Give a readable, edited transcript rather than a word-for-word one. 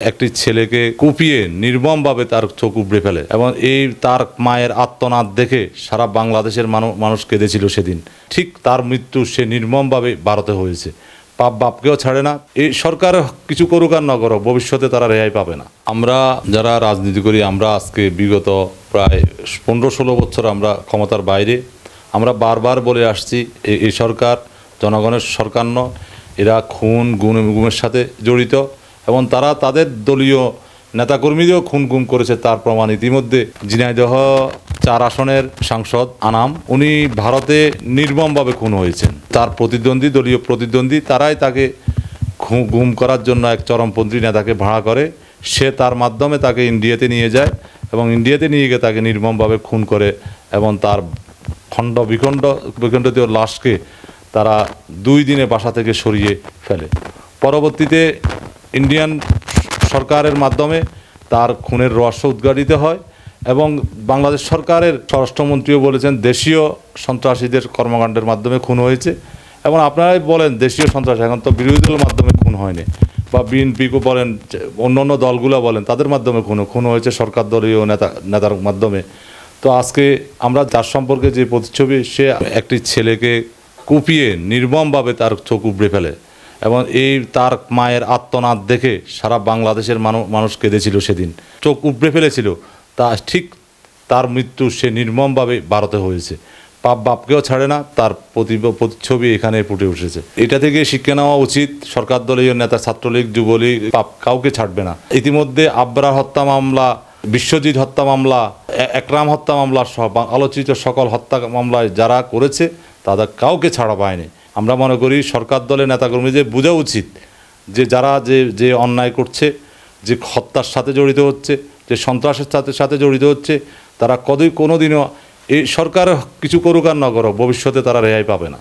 একটি ছেলেকে কুপিয়ে নির্মমভাবে তার চোখ উপড়ে ফেলে এবং এই তার মায়ের আর্তনাদ দেখে সারা বাংলাদেশের মানুষ কেঁদেছিল সেদিন। ঠিক তার মৃত্যু সে নির্মমভাবে ভারতে হয়েছে। পাপ বাপকেও ছাড়ে না। এই সরকার কিছু করুক আর না করুক, ভবিষ্যতে তারা রেহাই পাবে না। আমরা যারা রাজনীতি করি, আমরা আজকে বিগত প্রায় 15-16 বছর আমরা ক্ষমতার বাইরে। আমরা বারবার বলে আসছি এই সরকার জনগণের সরকার নয়, এরা খুন গুমের সাথে জড়িত এবং তারা তাদের দলীয় নেতাকর্মীদেরও খুন করেছে। তার প্রমাণ ইতিমধ্যে ঝিনাইদহ 4 আসনের সাংসদ আনাম, উনি ভারতে নির্মমভাবে খুন হয়েছেন। তার প্রতিদ্বন্দ্বী, দলীয় প্রতিদ্বন্দ্বী, তারাই তাকে গুম করার জন্য এক চরমপন্থী নেতাকে ভাড়া করে, সে তার মাধ্যমে তাকে ইন্ডিয়াতে নিয়ে যায় এবং ইন্ডিয়াতে নিয়ে গিয়ে তাকে নির্মমভাবে খুন করে এবং তার বিখণ্ডিত লাশকে তারা 2 দিনে বাসা থেকে সরিয়ে ফেলে। পরবর্তীতে ইন্ডিয়ান সরকারের মাধ্যমে তার খুনের রহস্য উদ্ঘাটিত হয় এবং বাংলাদেশ সরকারের স্বরাষ্ট্রমন্ত্রীও বলেছেন দেশীয় সন্ত্রাসীদের কর্মকাণ্ডের মাধ্যমে খুন হয়েছে। এবং আপনারাই বলেন দেশীয় সন্ত্রাসী, এখন তো বিরোধী দলের মাধ্যমে খুন হয়নি, বা বিএনপিকে বলেন, অন্য দলগুলো বলেন, তাদের মাধ্যমে খুন হয়েছে সরকার দলীয় নেতার মাধ্যমে। তো আজকে আমরা যার সম্পর্কে যে প্রতিচ্ছবি, সে একটি ছেলেকে কুপিয়ে নির্মমভাবে তার চোখ উপড়ে ফেলে এবং এই তার মায়ের আর্তনাদ দেখে সারা বাংলাদেশের মানুষ কেঁদেছিল সেদিন, চোখ উপড়ে ফেলেছিল। ঠিক তার মৃত্যু সে নির্মমভাবে ভারতে হয়েছে। পাপ বাপকেও ছাড়ে না, তার প্রতিচ্ছবি এখানে ফুটে উঠেছে। এটা থেকে শিক্ষা নেওয়া উচিত। সরকার দলীয় নেতা, ছাত্রলীগ, যুবলীগ পাপ কাউকে ছাড়বে না। ইতিমধ্যে আবরার হত্যা মামলা, বিশ্বজিৎ হত্যা মামলা, একরাম হত্যা মামলা সহ আলোচিত সকল হত্যা মামলায় যারা করেছে তাদের কাউকে ছাড়া পায়নি। আমরা মনে করি সরকার দলের নেতাকর্মীদের বোঝা উচিত যে যারা যে অন্যায় করছে, যে হত্যার সাথে জড়িত হচ্ছে, যে সন্ত্রাসের সাথে জড়িত হচ্ছে, তারা কোনোদিনও এই সরকার কিছু করুক আর না করুক, ভবিষ্যতে তারা রেহাই পাবে না।